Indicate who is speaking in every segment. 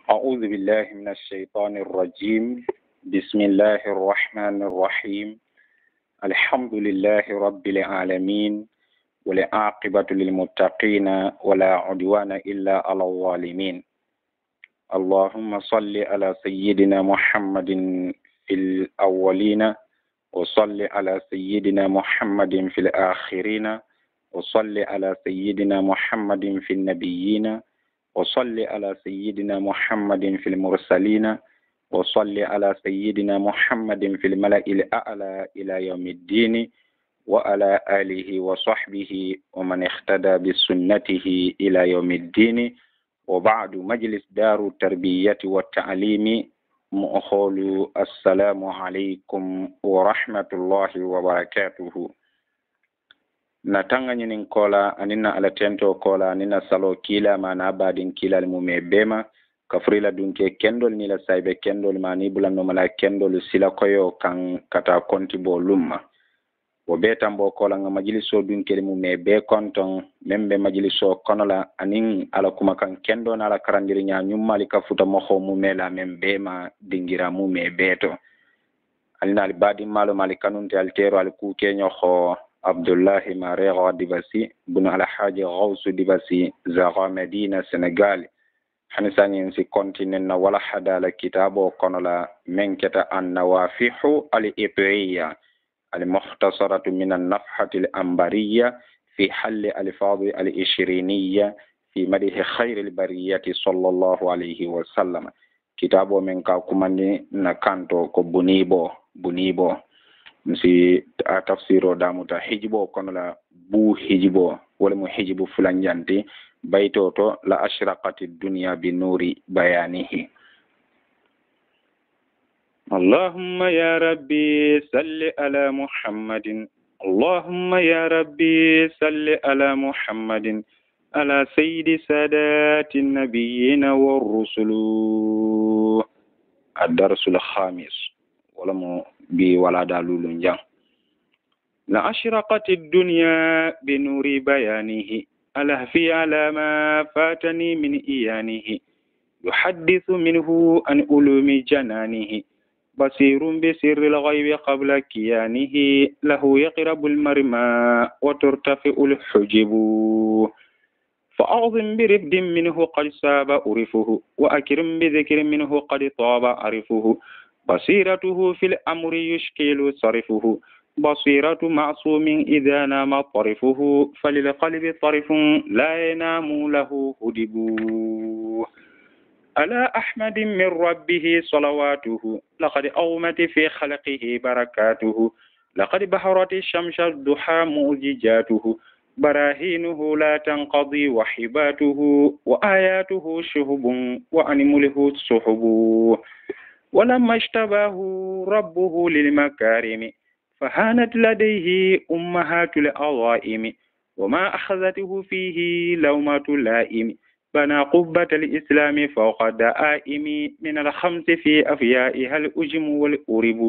Speaker 1: أعوذ بالله من الشيطان الرجيم. بسم الله الرحمن الرحيم. الحمد لله رب العالمين، والعاقبة للمتقين ولا عدوان إلا على الظالمين. اللهم صل على سيدنا محمد في الأولين، وصل على سيدنا محمد في الآخرين، وصل على سيدنا محمد في النبيين، وصل على سيدنا محمد في المرسلين، وصل على سيدنا محمد في الملأ الأعلى إلى يوم الدين، وعلى آله وصحبه ومن اهتدى بسنته إلى يوم الدين. وبعد، مجلس دار التربية والتعليم مؤخول السلام عليكم ورحمة الله وبركاته. Natanga nyinin kola anina ala tento kola anina salo kila mana badin kila mume bema kafrila dunke kendol nila saibe kendol mani bulano mala kendol sila koyo kan kata konti bo lumma wo betambo kola nga majliso dunke mume be konton membe majliso konola anin ala kuma kan kendo na ala karandiri nya nyumali kafuta moho mumela membe ma dingira mume beto alina al badin malo mali kanunte altero al ku kenyo ho Abdullahi Marega Dibasi bunu Alhaji Gausu Dibasi Zara Medina Senegal hanisani si kontinent na wala hadala kitabo konola menketa an-nawafihu al-ibriya al-mukhtasaratu min an-nafhati al-ambariya fi hal al-fadhi al-ishriniyya fi madhi khair al-bariyati sallallahu alayhi wa sallam. Kitabo menka kumani na kanto ko bunibo msi tafsiro damuta hijibo kono la bu hijibo wala mu hijibu fulanjanti baytoto la ashraqati dunya bi nuri bayanihi. Allahumma ya rabbi salli ala Muhammadin, Allahumma ya rabbi salli ala Muhammadin ala sayyidi sadatin nabiyina war rusulu. Ad-darsul khamis wala mu bi wala dalulun jang. La ashraqati dunya bi nuri bayanihi ala fi ala ma fatani min iyanihi yuhaddithu minhu an ulumi jananihi basirun bi sirri al-ghaybi qabla kiyanihi lahu yaqrabu al-marma wa turtafi'u al-hujibu فأعظم برفد منه قد ساب أرفه وأكرم بذكر منه قد طاب أرفه بصيرته في الأمر يشكل صرفه بصيرة معصوم إذا نام طرفه فللقلب طرف لا ينام له هدب ألا أحمد من ربه صلواته لقد أومت في خلقه بركاته لقد بحرت الشمس الضحى معجزاته براهينه لا تنقضي وحباته وآياته شهب وأنمله سحب ولما اشتباه ربه للمكارم فهانت لديه أمهات العظائم وما أخذته فيه لومة لائم بنى قبة الإسلام فوق الدائم من الخمس في أفيائها الأجم والأرب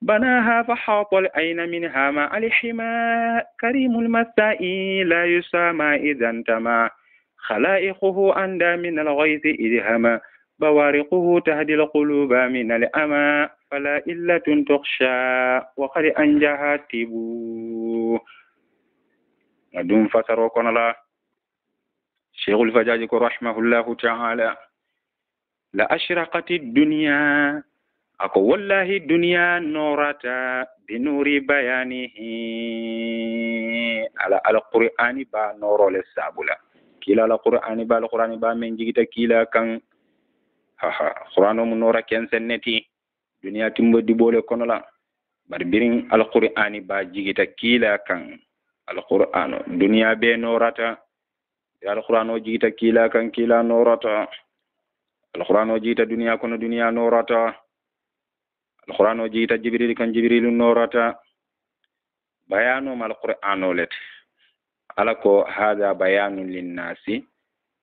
Speaker 1: بناها فحاط العين منها مع الحمى كريم المساء لا يسامى إذا انتمى خلائقه أندى من الغيث إذ هما بوارقه تهدي القلوب من الأمى فلا إلة تخشى وقد أنجها تبو ندوم فسروكنا الله شيخ الفجاج رحمه الله تعالى لا أشرقت الدنيا أكو والله الدنيا نورتا بنور بيانه على القرآن با نور للسابلة كلا القرآن با من جيتا كلا كان Qur'ano mu nora ken senneti duniya timbo dibole kono la bar birin alqur'ani ba jigita kila kan alqur'ano duniya be norata alqur'ano jigita kila kan kila norata alqur'ano jigita duniya kono duniya norata alqur'ano jigita jibril kan jibril norata bayanu mal qur'ano let alako hada bayanun linnasi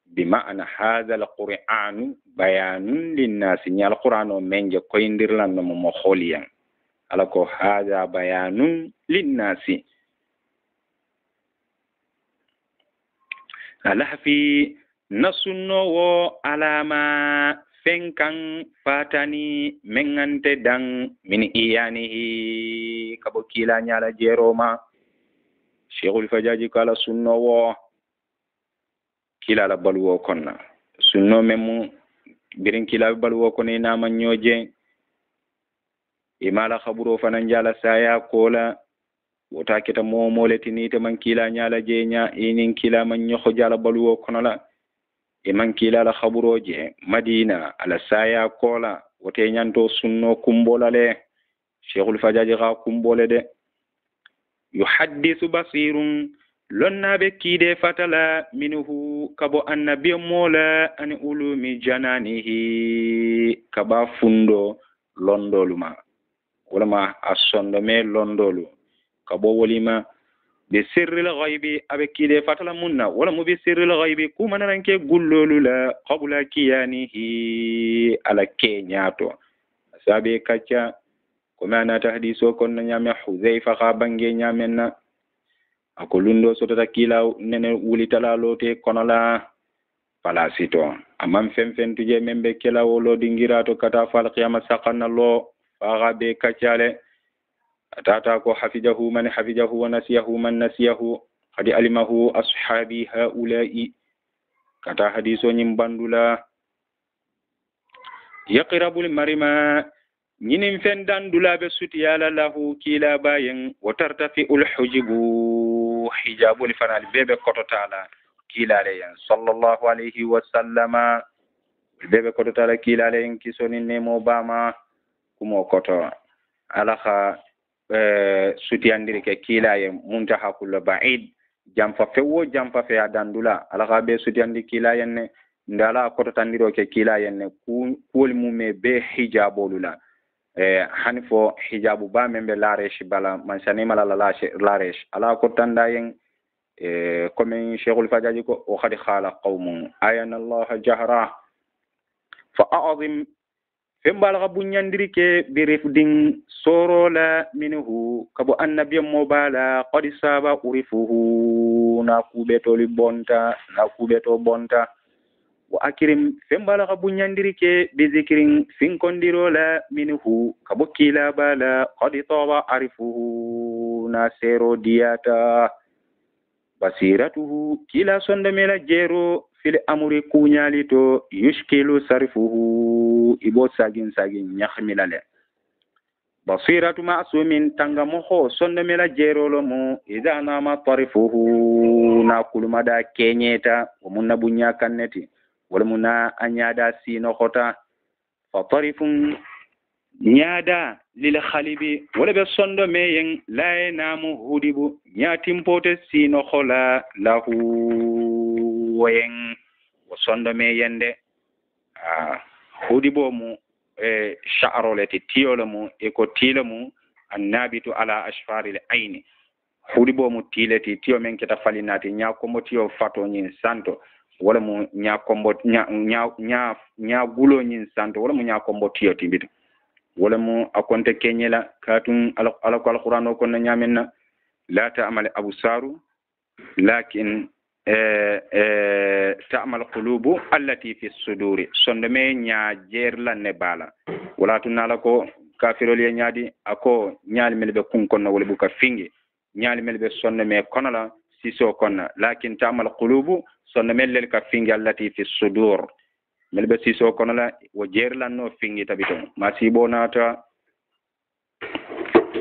Speaker 1: بمعنى هذا القرآن بيان للناس ني القرآن منجا كويندير لان مو خوليان alako هذا بيان للناس ala fi na sunnowo alama fenkan fatani mengante dan min iyanihi kabo kila nyala jeroma Cheikhul Fajaji kala sunnowo kila la balwo konna sunno memu birin kila balwo kone na manyoje imala khaburo fanan jala saya kola wota kita momoleti ni te man kila nyala je nya inin kila man nyoko jala balwo kono la e man kila la khaburo je Madina ala saya kola wote nyanto sunno kumbola le Cheikhul Fajaji ga kumbole de yuhaddisu basirun lonna be kide fatala minhu kabo annabi mola an ulumi jananihi kaba fundo londoluma wala ma asondo me londolu kabo wolima be sirril ghaibi abe kide fatala munna wala mu be sirril ghaibi kuma nanke gullolu la qabla kiyanihi ala kenyato sabe kacha kuma na ta hadiso kon na nyame Huzaifa ka bange nyamenna akolundo sotata kila nene wulitala lote kono la palasito amam fem tuje membe kela wolo dingirato kata fal qiyama saqana lo faga be kachale atata ko hafijahu man hafijahu wa nasiyahu man nasiyahu hadi alimahu ashabi haula'i kata hadiso nyim bandula yaqrabul marima ñinin fen dandulaɓe sutiyala lahu kila bayen wo tartafi ul hujibu hijabuli fanali bebe kototala kilale yen sallallahu alayhi wa sallama bebe kototala kilale yen kisoni nemo bama kumo koto alaka sutiyandiri ke kilayen muntaha kullu ba'id jamfa fewo jamfa fe dandula alaka be sutiyandi kilayen ne ndala kototandiro ke kilayen ne kuol mume be hijabolula hanifo hijabu ba membe laresh bala mansani mala laresh ala ko tanda yen comme Cheikhul Fajaji ko o khadi khala qawmun ayana Allah jahra fa a'zim fembal gabu nyandiri ke bi rifdin sorola minhu kabo annabi mo bala qad saba urifuhu na kubeto li bonta na kubeto bonta wa akirim fembala ka bunyandiri ke bizikirin finkondiro la minhu kabukila bala qad tawa arifuhu nasero diata basiratuhu kila sonda mela jero fil amri kunyalito yushkilu sarfuhu ibo sagin nyakhmilale basiratu ma'sumin tangamoho sonda mela jero lo mo idha nama tarifuhu na kulumada kenyeta wa munna bunya kanneti wala muna anyada sino khota fa tarifun nyada lil khalibi wala be sondo meyen la namu hudibu nyatim pote sino khola lahu wayen wa sondo meyende hudibo mu sha'rolati tiyolo mu e ko tilamu annabitu ala ashfaril aini hudibo mu tilati tiyo men kita falinati nyako mo tiyo fato nyin santo wala mu nya kombo nya gulo nyin santo wala mu nya kombo tiyo tibit wala mu akonte kenyela katun alquran ko na nyamenna la ta'mal absaru lakin ta'mal qulubu allati fi suduri sonde me nya jerla ne bala wala tunala ko kafirol ye nyaadi ako nyaali melbe kun kono wala buka fingi nyaali melbe sonde me kono la siso kono lakin ta'mal qulubu sonno mellel ka fingi allati fi sudur melbe siso kono la wo jerlan no fingi tabito masibo nata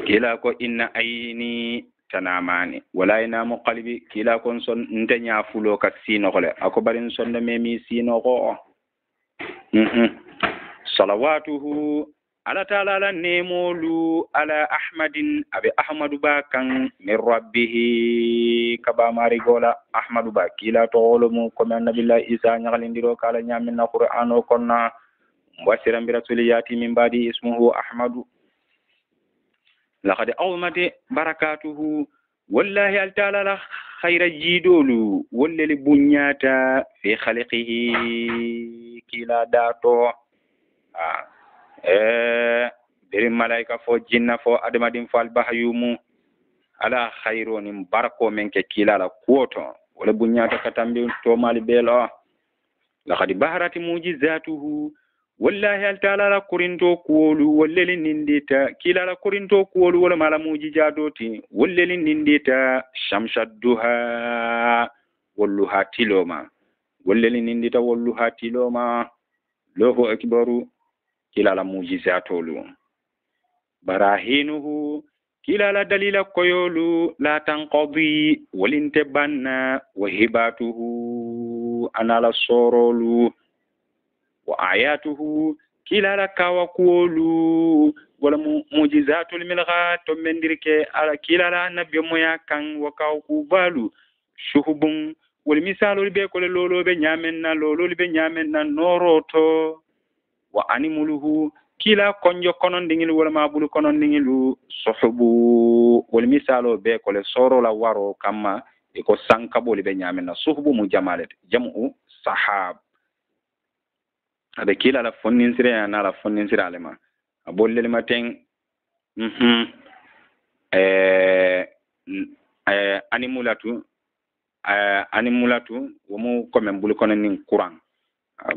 Speaker 1: kila ko inna ayni tanamani wala inamu qalbi kila kon son ndenya fulo ka sino kole ako barin sonno memi sino ko salawatuhu ala taala la nemolu ala ahmadin abi ahmadu bakan min rabbihi kaba mari gola ahmadu ba kila to olomu ko man nabillahi isa nyagalindiro kala nyamin na qur'an o konna wasiran bi rasuliyati min badi ismuhu ahmadu laqad awmati barakatuhu wallahi al taala la khayra jidolu wallali bunyata fi khaliqihi kila dato beri malaika fo jinna fo adamadim fal bahayumu ala khaironim barko men ke kilala kuoto wala bunyata katambi to mali belo لقد بهرت معجزاته والله تعالى لا كورنتو كولو والليل ننديتا كلا لا كورنتو كولو ولا مالا معجزاتوتي والليل ننديتا شمس الضحى واللوها تيلوما والليل ننديتا واللوها تيلوما لوه أكبر كلا لا معجزاتولو براهينه كلا لا دليل كيولو لا تنقضي ولنتبنى وهباته أنا لا صورولو وآياته كلا لا كاوكولو ولا معجزات الملغات من درك على كلا لا نبي مويا كان وكاوكو بالو شهبون والمثال البيكول لولو بنيامنا لولو بنيامنا نوروتو وأنيمله كلا كونجو كونون دينغلو ولا مابولو كونون دينغلو صحبو والمثال بيكول سورو لا وارو كما يكو سانكابو لبنيامنا صحبو مجمالت جمعو صحاب abe kila la fonnin sire na la fonnin sire alema abolle le matin animulatu womu comme bulu kono nin courant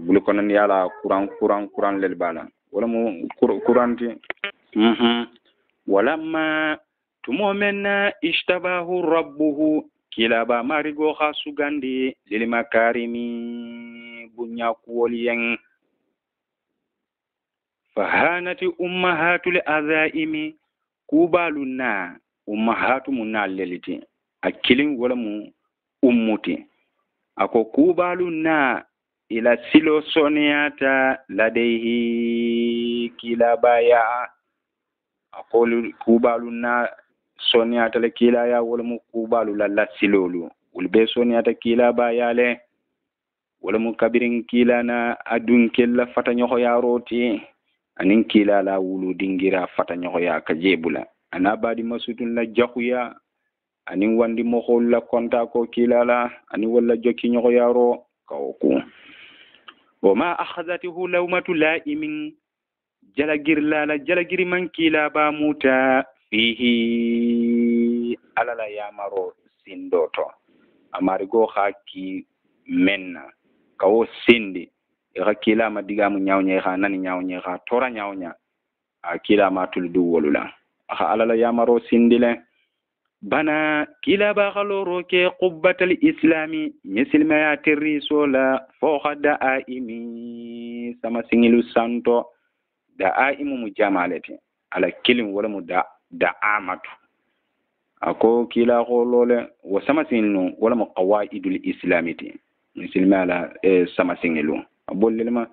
Speaker 1: bulu kono ni yala courant lel bala wala mu couranti walamma tumomenna ishtabahu rabbuhu kila ba marigo khasugandi lil makarimi bunya kuwoliyen فهانت أمهات الأذائم كوبالنا أمهات منا للتي أكلين ولم أمتي أكو كوبالنا إلى سلو سونياتا لديه كلابايا أقول كوبالنا سونياتا لكيلايا ولم كوبالو لا سلولو ولبي سونياتا كلابايا له ولم كبيرين كيلانا أدون كلا فتنيو ياروتي anin kila la wulu dingira fata nyoya ka jebula ana badi masutun la jahuya anin wandi mo la konta ko kila la ani wala jokki nyoya ro kawku wama akhadhatuhu lawmatu laimin jalagir man kila ba muta fihi alala yamaro sindoto amarigo haki menna kawo sindi kila ma diga mu nyawnya ha nani nyawnya ha tora nyawnya kila ma tuldu wolula ha alala yamaro sindile bana kila ba khaloro ke qubbatal islami misilma ya tirrisola fo khada aimi sama singilu santo da aimu mujamalati ala kilim wala mu da amatu ako kila kholole wa sama sinu wala mu qawaidul islamiti misilma la sama singilu abollelma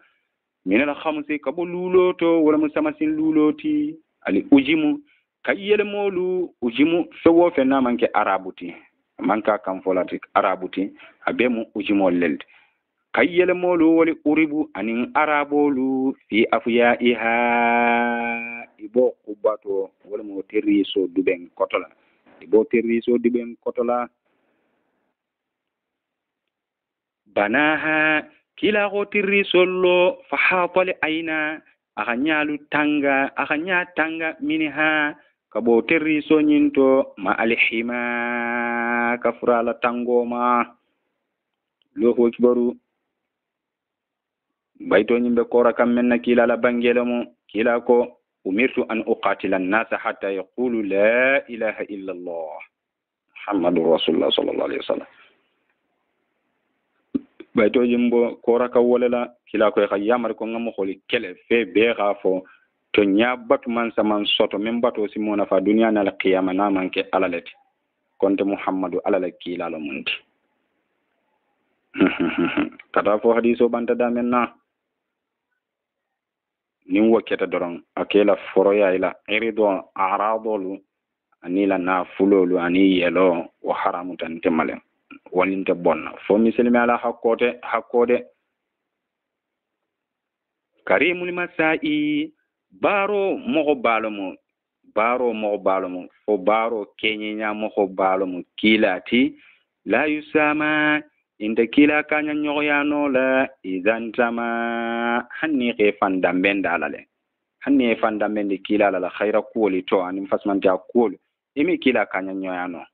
Speaker 1: minala khamsi kabululoto wala musamasin luloti ali ujimu kayele molu ujimu fewo fenna manke arabuti manka kam folatik arabuti abemu ujimo leld kayele molu wali uribu anin arabolu fi afyaiha ibo kubato wala mo terriso duben kotola ibo terriso duben kotola banaha kila gotiri sollo fahatali aina akanyalu tanga minha kabo terri sonyinto ma alhima kafrala tangoma loho kibaru bayto nyimbe kora kammenna kila la bangelamo kila ko umirtu an uqatila an-nas hatta yaqulu la ilaha illa allah muhammadur rasulullah sallallahu alaihi wasallam bayto jimbo kora ka wolela kila ko yamar ko ngam xoli kele fe be xafo to nyabatu man saman soto men bato simona fa dunya na la qiyama na manke alalati konte muhammadu alala kila la mundi kada fo hadiso banta da menna nin waketa doron akela foroya ila irido aradolu anila na fulolu ani yelo wa haramu tan temale walinte bonna fo misilmi ala hakkode karimul masai baro mogo balomo fo baro kenyenya mogo balomo kilati la yusama inda kila kanya nyoyano la izantama hanni ke fandambenda alale hanni fandambende kila la khaira kuoli to anim fasmanta kuoli imi kila kanya nyoyano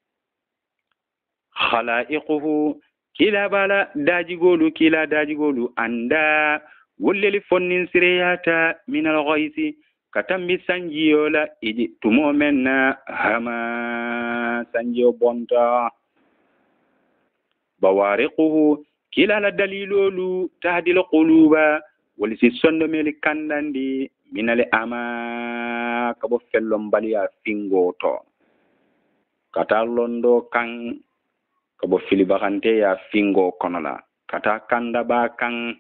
Speaker 1: khalaiquhu kila bala dajigolu anda wolleli fonnin sireyata min al-ghaisi katambi sanjiyola iji tumo menna hama sanjiyo bonta bawariquhu kila la dalilolu tahdil quluba walisi sondo meli kandandi minale ama kabo fellon baliya fingoto kata londo kan kabo filibakante ya fingo konola kata kanda ba kan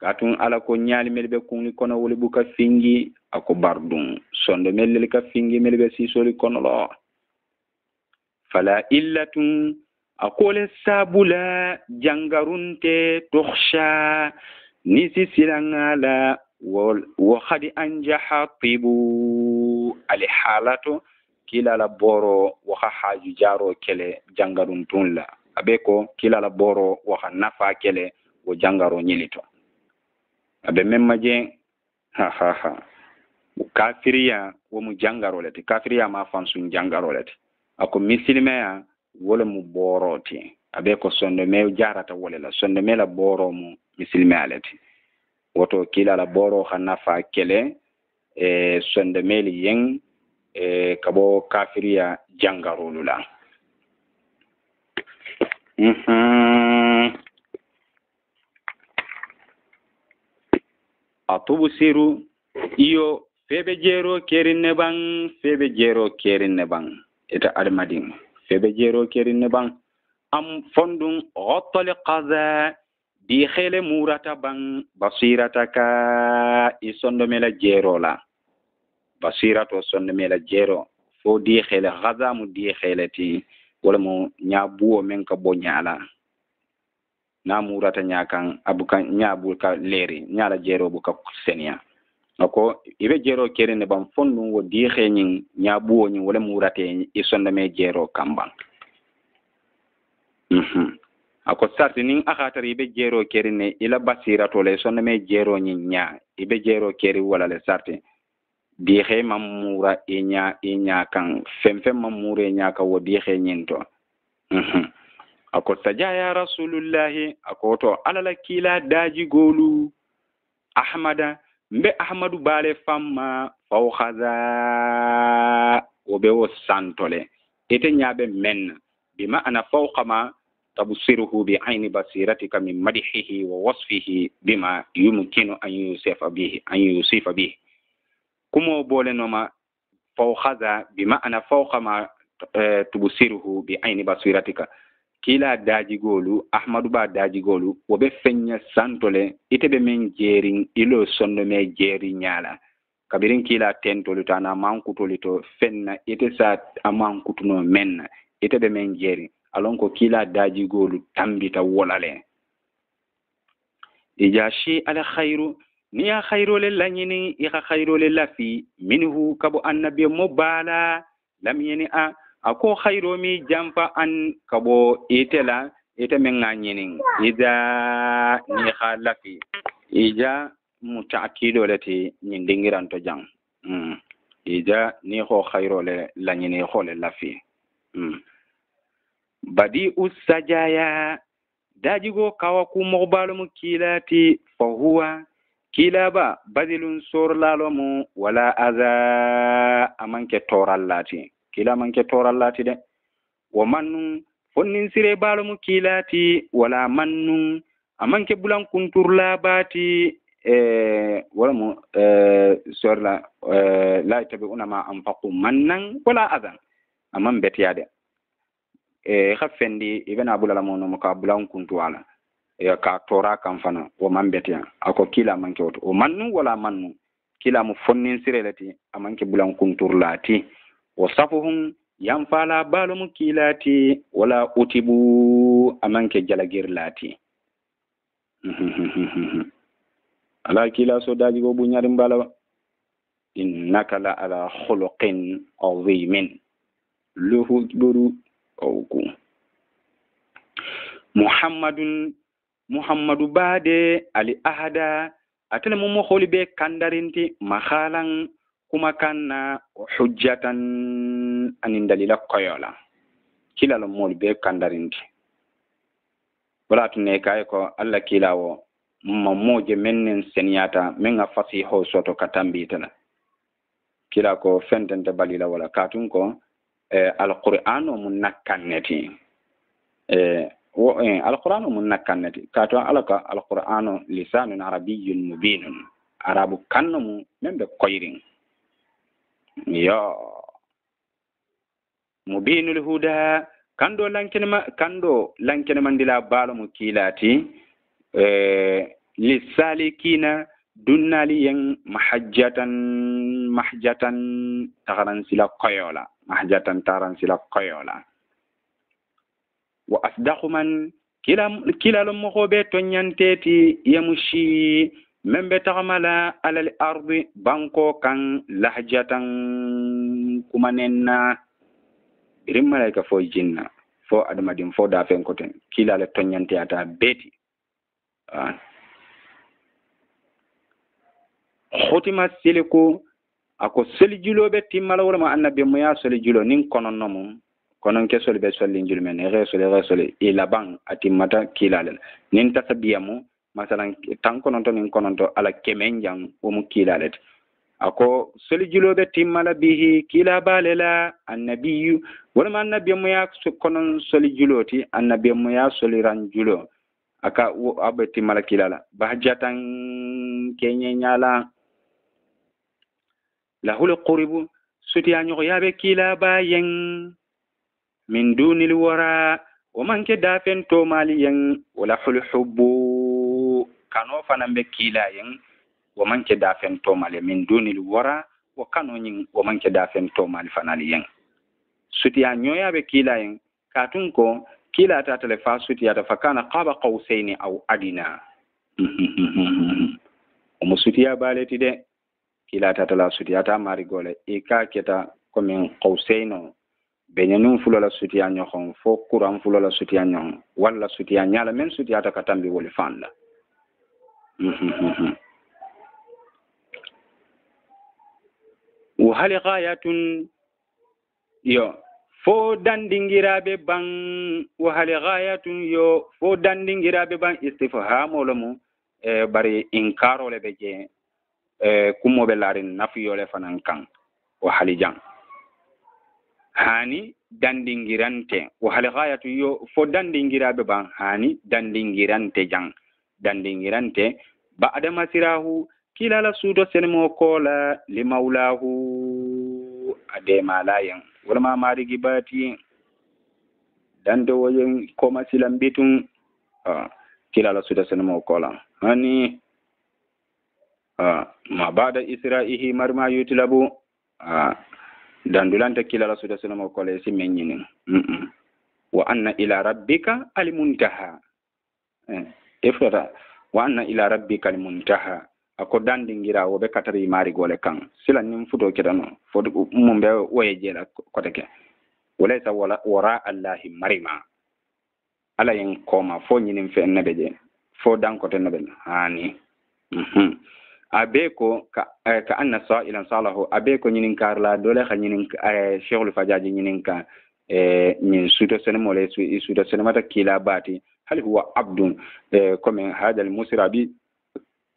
Speaker 1: katun ala ko nyaali melbe kunni kono woli buka fingi ako bardum sondo melli ka fingi melbe sisoli konolo fala illatun akole sabula jangarunte tukhsha nisi silangala wa khadi anjaha tibu ali halatu kila la boro wa haju jaro kele jangaruntun la abeko kila la boro wa nafa kele wo jangaro nyilito abe memma je kafiriya wo mu jangaro lati kafiriya ma fansun jangaro lati ako misilmeya wala mu boroti abe ko sonde me jarata wala la sonde me la boro mu misilme alati woto kila la boro khana fa kele sonde me li yen kabo kafiriya jangaro lula atubu siru iyo febe jero kerinne bang eta almadin febe jero kerinne bang am fondun ghattali qaza di khele murata bang basirataka isondo mela jero la basirato sondo mela jero fo di khele qaza mu di khele ti wala mo nyabuo men ka bonyala na murata nyakan abukan nyabu ka leri nyala jero bu ka senia ako ibe jero kerene bam fonnu wo di xeñin nyabu ni wala murate isonda me jero kambang ako sarti nin akhatari ibe jero kerene ila basira to le sonda me jero ni nya ibe jero keri wala le sarti di xe mamura inya kan femfem mamure nya ka wo di xeñin to ako tajaya rasulullahi ako to alala kila daji golu ahmada mbe ahmadu bale famma fawkhaza obe wo santole ite nyabe men bima ana fawqama tabsiruhu bi ayni basiratika min madhihi wa wasfihi bima yumkinu an yusifa bihi kumo bole noma fawkhaza bima ana fawqama tabsiruhu bi ayni basiratika kila dajigolu ahmadu ba dajigolu wobe fenya santole ite be men jerin ilo sondo me jeri nyala kabirin kila tentolu tana mankutolito fenna ite sa amankutuno men ite be men jeri alonko kila dajigolu tambita wolale ijashi ala khairu niya khairu lillanyini ika khairu lillafi minhu kabu annabi mubala lam yini ako khairu mi jampa an kabo itela ite men nganyinin ida ni khalafi ija mutaakido lati nyin dingiran to jang ija ni ho khairu le lanyini ho le lafi badi usajaya dajigo kawa ku mogbalum kilati fa huwa kilaba badilun sorlalomu wala aza amanke torallati kila manke torallati de wa mannu fonnin sire balomu kilati wala mannu amanke bulan kunturla bati wala mu sorla la tabi unama anfaqu mannan wala adan amman betiyade khafendi ibena bulala mono mo ka bulan kuntuala ka tora kan fana wa man betiya ako kila manke woto o mannu wala mannu kila mu fonnin sire lati amanke bulan kunturlati wasafuhum yanfala balum kilati wala utibu amanke jalagir lati ala kila so daji go bunyari mbala innaka la ala khuluqin azimin luhu buru awku muhammadu bade ali ahada atele mo kholi be kandarinti makhalan kuma kanna hujjatan anin dalila koyola kila lo mol be kandarinti wala tunne kay ko alla kilawo ma moje mennen seniyata men ga fasiho soto katambitana kila ko fentente balila wala katun ko alqur'anu mun nakkanneti alqur'anu mun nakkanneti katun alaka alqur'anu lisanun arabiyyun mubinun arabu kannu membe koyrin yo mubinul huda kando lankene mandila balamu kilati lisalikina dunnali yang mahjatan taran sila koyola mahjatan taran sila koyola wa asdaqu man kila mo be tonyanteti yamushi membe tagamala alal ardi banko kan lahjatan kumanenna irin malaika fo jinna fo adamadim fo da fen koten kila le tonyante ata beti khotima siliku ako seli julobe timmala wala annabi mo ya seli julo nin konon nomu konon ke soli be soli julo men resole ila bang atimata kila le nin tasabiyamu masalan tan konon to nin konon to ala kemenjang o mu kila le ako soli julobe timmala bihi kila balela annabiyu wala annabi mo ya konon soli juloti annabi mo ya soli ran julo aka abati mala kilala bahjatan kenyala lahul qurbu sutiya nyogo yabe kila bayen min dunil wara wa man ke dafen to maliyen wala hul hubbu kano fanambe kila yen wa man ke dafen to mali min dunil wara wa kano nyin wa man ke dafen to mali fanaliyen sutiya nyoyabe kila yen katun ko kila ta telefa sutiya ta fakana qaba qausaini aw adina sutiya baleti de kila ta tala sutiya ta mari gole e ka keta comme qausaino benyanu fulola sutiya nyoxon fo kuran fulola sutiya nyon wala sutiya nyala men sutiya ta katambi wol fanda wa hal ghayatun yo fo dandingirabe bang wa hal ghayatun yo fo dandingirabe bang istifhamo lomu bari inkaro le beje kumo be larin nafiyo le fanan kan wa halijan hani dandingirante wa hal ghayatu yo fo dandingirabe bang hani dandingirante jang dandingirante ba adama sirahu kila la sudo senmo kola li maulahu adema layan wala ma mari gibati dando woyen koma silam bitun kila la sudo senmo kola hani ma bada isra'ihi marma yutlabu dandulanta kila la sudo senmo kola si menyini wa anna ila rabbika almuntaha efra wa anna ila rabbika almuntaha ako dandingira wo be katari mari gole kan sila nim futo kedano fo mum be woye jela koteke walaysa wara allahi marima ala yen koma fo nyinim fe nabe je fo dan ko ten nabe hani abe ko ka anna sa'ilan salahu abe ko nyinin karla dole kha nyinin cheikhul fajaji nyinin ka nyin suto senemo le suto senemata kila bati hal huwa abdun comme hada al musrabi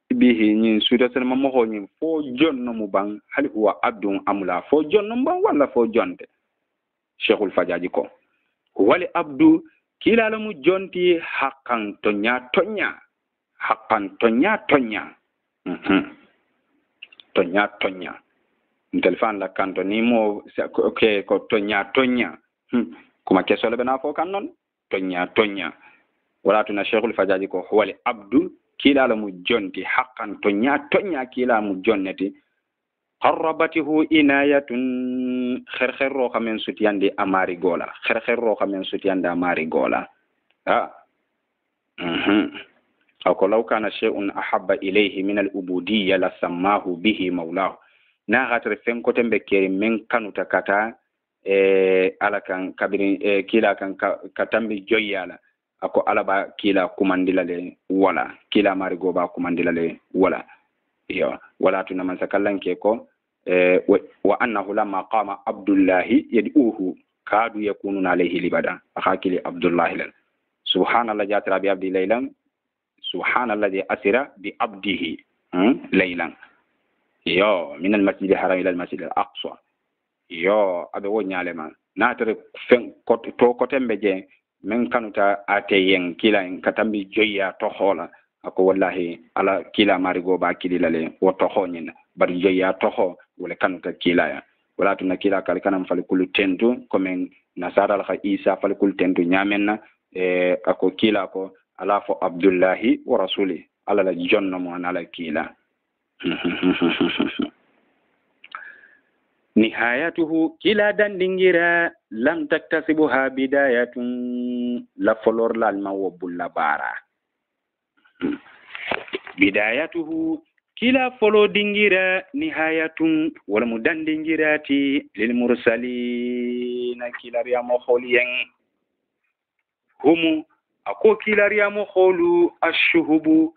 Speaker 1: bihi nyin suda senema mo nyin fo jonno mu bang hal huwa abdun amula fo jonno bang wala fo jonte cheikhul fajaji ko wali abdu kila la mu jonti haqqan tonya haqqan tonya tonya telefon la kanto ni mo okay ko tonya kuma keso le bena fo kan non tonya wala tuna cheikhul fajaji ko wali abdu kila la mu jonti haqqan tonya kila mu jonnati qarrabatihu inayatun khair khamen sutiyande amari gola khair khamen sutiyande amari gola ako law kana shay'un ahabba ilayhi min al-ubudiyya la sammahu bihi mawlahu na gatre fen ko tembe keri men kanuta kata alakan kabiri kila kan katambi joyala ako alaba kila kumandila le wala kila marigo ba kumandila le wala yo wala tuna man sakallan ke ko wa annahu lamma qama abdullahi yad'uhu kadu yakununa alayhi libada akakili abdullahi lan subhanallah jatira bi abdi laylan subhanalladhi asira bi abdihi laylan yo min al masjid al haram ila al masjid al aqsa yo abe wo nyale man natere fen ko tembe je men kanuta ate yen kila en katambi joya to hola ako wallahi ala kila marigo ba kilila le wo to honyin bar joya to ho wala kanuta kila ya wala tuna kila kal kanam fal kulu tentu comme nasara al isa fal kulu tentu nyamenna ako kila ko ala fo abdullahi wa rasuli ala la jonna mo ala kila nihayatuhu kila dandingira lam taktasibuha bidayatun la folor lal ma wobulla bara bidayatuhu kila folo dingira nihayatun wala mu dandingirati lil mursalina kila riyamo kholiyen humu ako kila riyamo kholu ashuhubu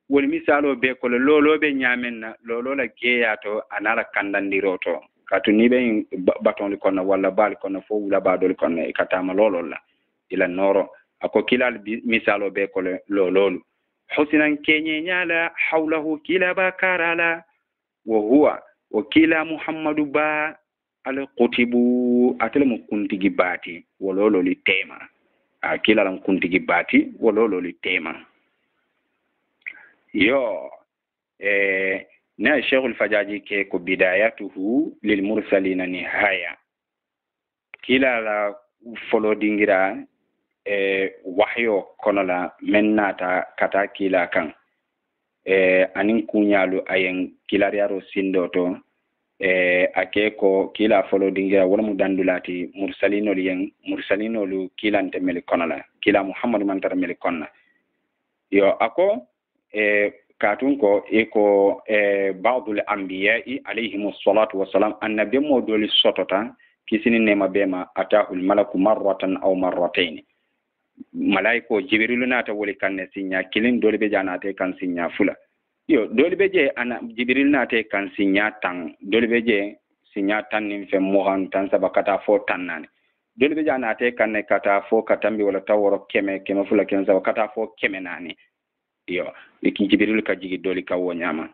Speaker 1: wal misalo be ko lolo be nyamenna lolo la geyato anala kandandiroto katu ni be baton li kono wala bal kono fo wula badol kono e katama lolo la ila noro ako kila misalo be ko lolo husinan kenye nyala hawlahu kila bakarala wa huwa wa kila muhammadu ba al qutibu atel mu kuntigi bati wololo li tema kila lam kuntigi bati wololo li tema yo na Sheikh al-Fajaji ke ko bidayatuhu lil mursalina nihaya kila la folo dingira wahyo kono la mennata kata kila kan anin kunyalu ayen kilariaro sindoto ake ko kila folo dingira wala mu dandulati mursalinolu kilante mel kono la kila muhammad man tar mel konna yo ako katun ko eko ba'dul anbiya'i alayhimus salatu wassalam annabi modoli sotota kisini nema bema atahul malaku marratan aw marratayn malaiko jibrilu nata woli kanne sinya kilin dole be janate kan sinya fula yo dole be je ana jibril nate kan sinya tan dole be je sinya tan nim fe mohan tan sabakata fo tannane dole be janate kanne kata fo katambi wala taworo keme fula ken sabakata fo keme nani yo iki jibril ka jigi dole ka wonyama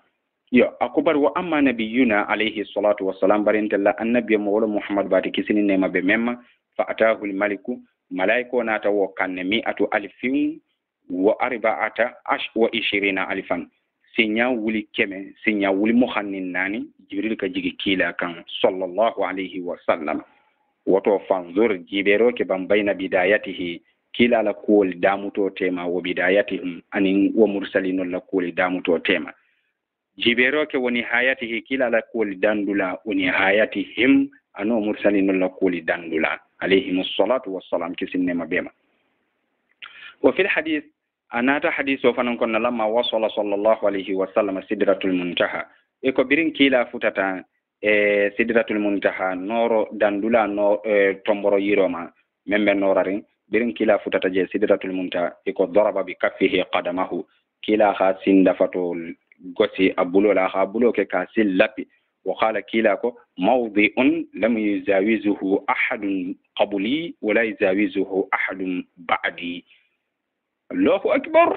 Speaker 1: yo akubar wa amma nabiyuna alayhi salatu wassalam barintalla annabi mo muhammad bati kisini nema be memma fa atahu al maliku malaiko nata wo kanne mi'atu alfin wa arba'ata wa 20 alfan sinya wuli keme sinya wuli muhannin nani jibril ka jigi kila kan sallallahu alayhi wa sallam wato fanzur jibero ke bambayna bidayatihi kila la kuwol damuto tema wa bidayatihim anin wa mursalinul la kuwol damuto tema jibero ke woni hayatihi kila la kuwol dandula woni hayatihim ano mursalinul la kuwol dandula عليهم الصلاة والسلام كسن ما بيما وفي الحديث أنا حديث وفنان كنا لما وصل صلى الله عليه وسلم سدرة المنتهى إكو بيرين كيلا فتاتا سدرة المنتهى نور داندولا نور تمبرو يروما ممبر نورارين بيرين كيلا فتاتا جي سدرة المنتهى إكو ضرب بكفه قدمه كيلا خاسين دفتو غسي أبولو لا خابولو كاسين لبي وقال كيلاكو موضع لم يزاوزه أحد قبلي ولا يزاوزه أحد بعدي الله أكبر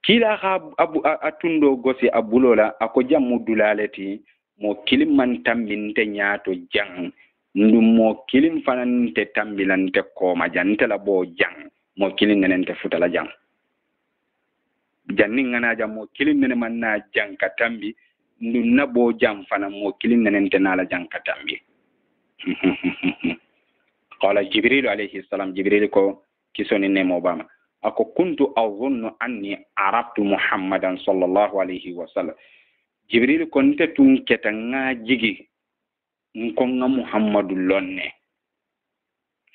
Speaker 1: كيلا خاب أبو أتندو غسي أبولولا أكو جامو دلالتي مو كلم من تنبين تنياتو جان مو كلم فنان تتنبيلان تكوما جان تلابو جان مو كلم ننن تفتلا جان جانين أنا جامو كلم ننن من جان كتنبي nunna bo jam fana mo kilin nenente nala jang katambi qala jibril alayhi salam jibril ko kisoni nemo bama ako kuntu azunnu anni araftu muhammadan sallallahu alayhi wa sallam jibril ko nte tun ketanga jigi nkonga muhammadu lonne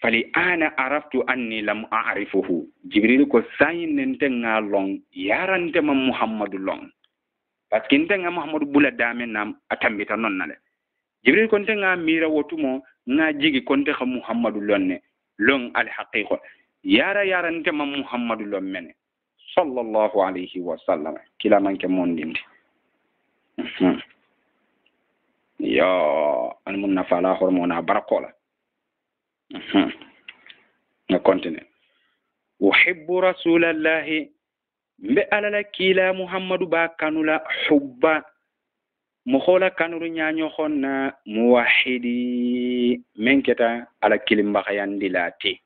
Speaker 1: fali ana araftu anni lam a'rifuhu jibril ko sayin nente ngalong yarante ma muhammadu long parce que ntenga muhammadu bula dame nam atambita non nale jibril konte nga mira wotumo nga jigi konte xa muhammadu lonne long al haqiqa yara nte ma muhammadu lommene sallallahu alayhi wa sallam kila manke mondindi ya an munna fala hormona barakola na continue uhibbu rasulallahi mbe alala kila muhammadu ba kanula hubba mukhola kanuru nyanyo khonna muwahidi menketa ala kilimbakhayandi lati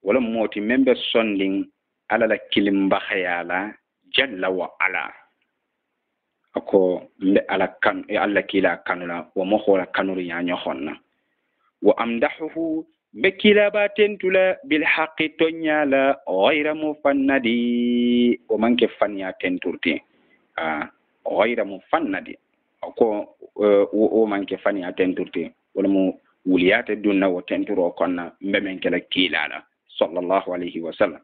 Speaker 1: wala moti membe sonding alala kilimbakhayala jalla wa ala ako mbe ala kan alla kila kanula wa mukhola kanuru nyanyo khonna wa amdahuhu mbe kila ba tentula bil haqqi tonyala ghayra mufannadi o manke fanya tenturti ghayra mufannadi ko o manke fanya tenturti wala mu wuliyate dunna wo tenturo konna mbe men kala kilala sallallahu alayhi wa sallam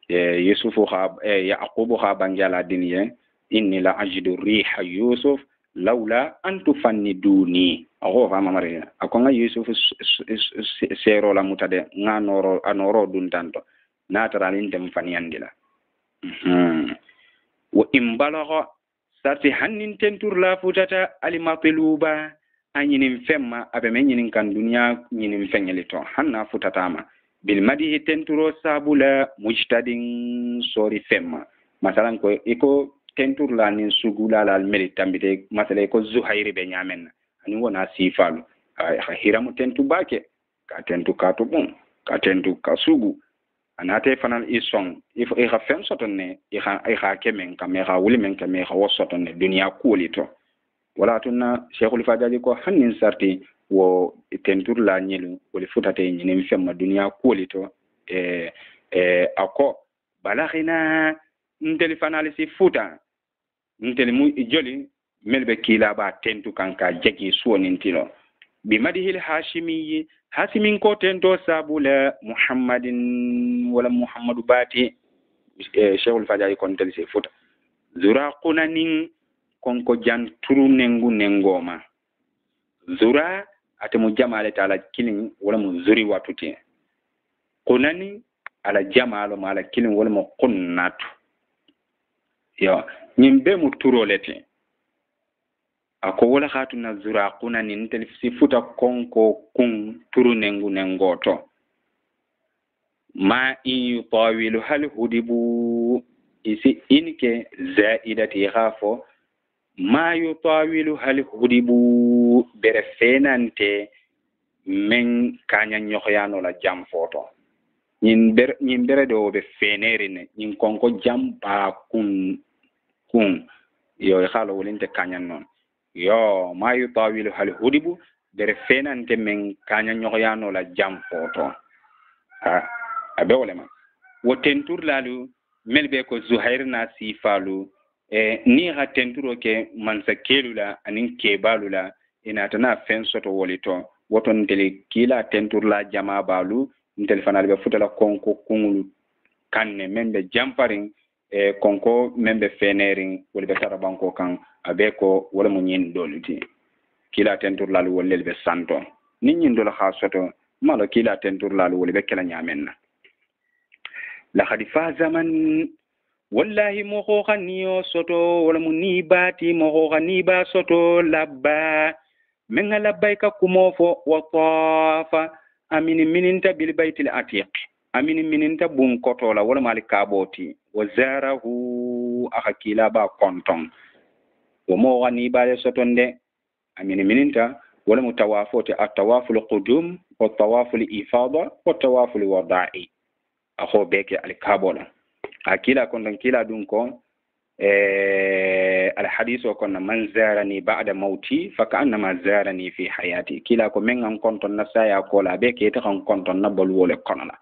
Speaker 1: yusufu khab yaqubu khabangala diniye inni la ajidu riha yusuf lawla an tufanniduni ago fama mare akonga yusuf sero la mutade nganoro anoro dun tanto natara lintem faniyandila wa imbalagha sarti hannin tentur la futata alimatluba anyinin femma abe men nyinin kan dunya nyinin fenyelito hanna futatama bil madihi tenturo sabula mujtadin sori femma masalan ko iko tentur la nin sugula la meri tambite masale ko zuhairi be nyamen ani wona sifalu hiramu tentu bake ka tentu ka to bon ka tentu ka sugu anate fanal ison if e ha fen sotonne e ha kemen ka me ha wuli men ka me ha wosotonne dunya kulito wala tunna cheikhul fadali ko hannin sarti wo tentur la nyelu woli futate nyini femma dunya kulito ako balaghina ndeli fanal si futa ntele mu joli melbe kila ba tentu kanka jeki suonintilo bi madihil hashimi hasimin ko tento sabula muhammadin wala muhammadu bati sheikhul fajai kon tel se futa zura qunanin konko jan turu nengu nengoma zura atemu jamale taala kilin wala mu zuri watuti qunani ala jamalo mala kilin wala mu qunnatu yo nyimbe mu turolete ako wala khatu na zura kuna ni telefisi futa konko kun turu nengu nengoto ma in yutawilu hal hudibu isi inke zaidati khafo ma yutawilu hal hudibu bere fenante men kanya nyoxyano la jam foto nyin bere do be fenerine nyin konko jam ba kun yo khalo wolinte kanyan non yo ma yutawilu hal hudibu bere fenante men kanya nyoxyano la jam foto abe wolema wo tentur lalu melbe ko zuhair na sifalu ni ha tenturo ke mansa kelula anin kebalula ina tana fen soto wolito woton tele kila tentur la jama balu ntel fanal be futala konko kungulu kanne membe jamparing konko membe fenerin wol be tarabanko kan abe ko wala mo nyin doluti kila tentur lalu wollel be santo nin nyin dol khasoto malo kila tentur lalu wol be kala nyamenna la khadifa zaman wallahi mo ko khaniyo soto wala mo ni bati mo ko khani ba soto labba men labbayka kumofo wa tafa amini mininta bil baitil atiq amini mininta bun kotola wala malika boti wa zarahu akila ba konton wa mo khani ba sotonde amini mininta wala mutawafoti at-tawaful qudum wa tawaful ifada wa tawaful wada'i akho beke al-kabola akila kondan kila dun ko al hadithu konna man zarani ba'da mauti fa ka'annama zarani fi hayati kila ko men an konton na saya ko la beke ta kan konton na bol wole konala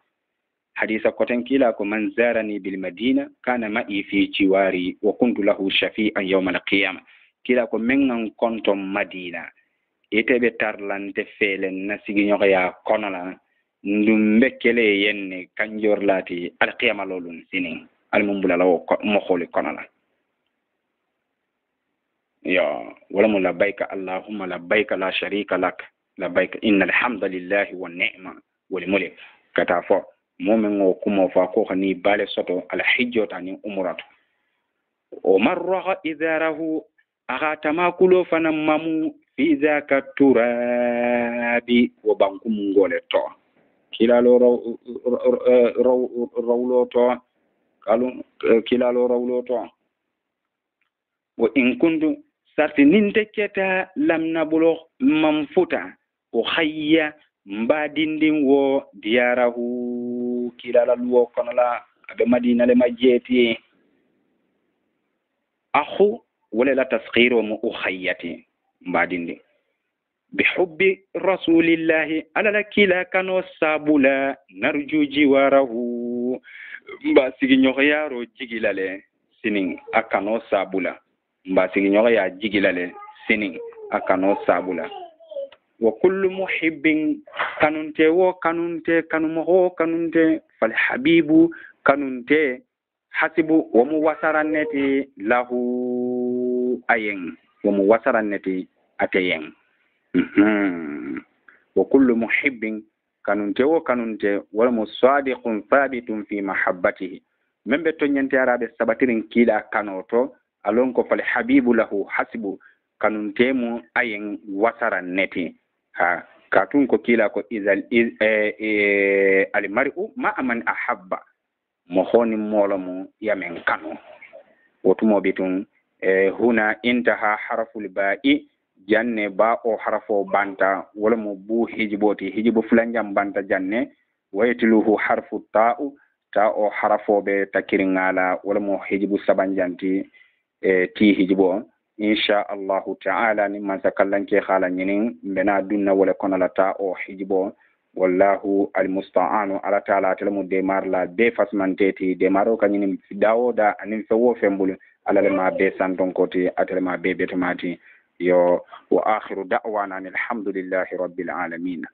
Speaker 1: hadisa koten kila ko man zarani bil madina kana ma'i fi jiwari wa kuntu lahu shafi'an yawm al qiyamah kila ko men an konton madina etebe tarlante felen na sigi nyoya konala ndum bekkele yenne kanjor lati al qiyamah lolun sinin al mumbula lawo mo kholi konala ya wala mu labbaika allahumma labbaika la sharika lak labbaika innal hamdalillahi wan ni'ma wal mulk katafo momen ngo kumo fa ko khani bale soto al hijjota ni umratu o marra idarahu aga tamakulo fanam mamu fi zaka turabi wa bankum ngole to kilalo rawloto kalu kilalo rawloto wa in kuntu sarti ninte keta lamna bulo mamfuta o khayya mbadindin wo diyarahu kilala luwo kono la abe madina le majeti akhu wala la tasghiru mu ukhayyati mbadindi bihubbi rasulillahi ala la kila kano sabula narju jiwarahu mba sigi nyoxyaro jigilale sinin akano sabula mba sigi nyoxya jigilale sinin akano sabula wa kullu muhibbin kanunte wo kanunte kanumo kanunte fal habibu kanunte hasibu wa mu wasaranneti lahu ayen wa mu wasaranneti atayen wa kullu muhibbin kanunte wo kanunte wala mu sadiqun thabitun fi mahabbatihi membe to nyante arabe sabatirin kila kanoto alon ko fal habibu lahu hasibu kanunte mu ayen wasaranneti ha katun ko kila ko izal al mar'u ma man ahabba mo honi molomo yamen kanu wotumo bitun huna intaha harful ba'i janne ba o harfo banta wala mo bu hijiboti hijibo fulanjam banta janne waytiluhu harfu ta'u ta o harfo be takiringala wala mo hijibu sabanjanti ti hijibo insha Allah ta'ala ni man sakallanke khala nyinin bena dunna wala konala ta o hijibo wallahu almusta'anu ala ta'ala talamu de marla be fasmanteti de maro kanyini dawoda anin fewo fembul ala le ma be santon koti atale ma be betomati yo wa akhiru da'wana alhamdulillahi rabbil alamin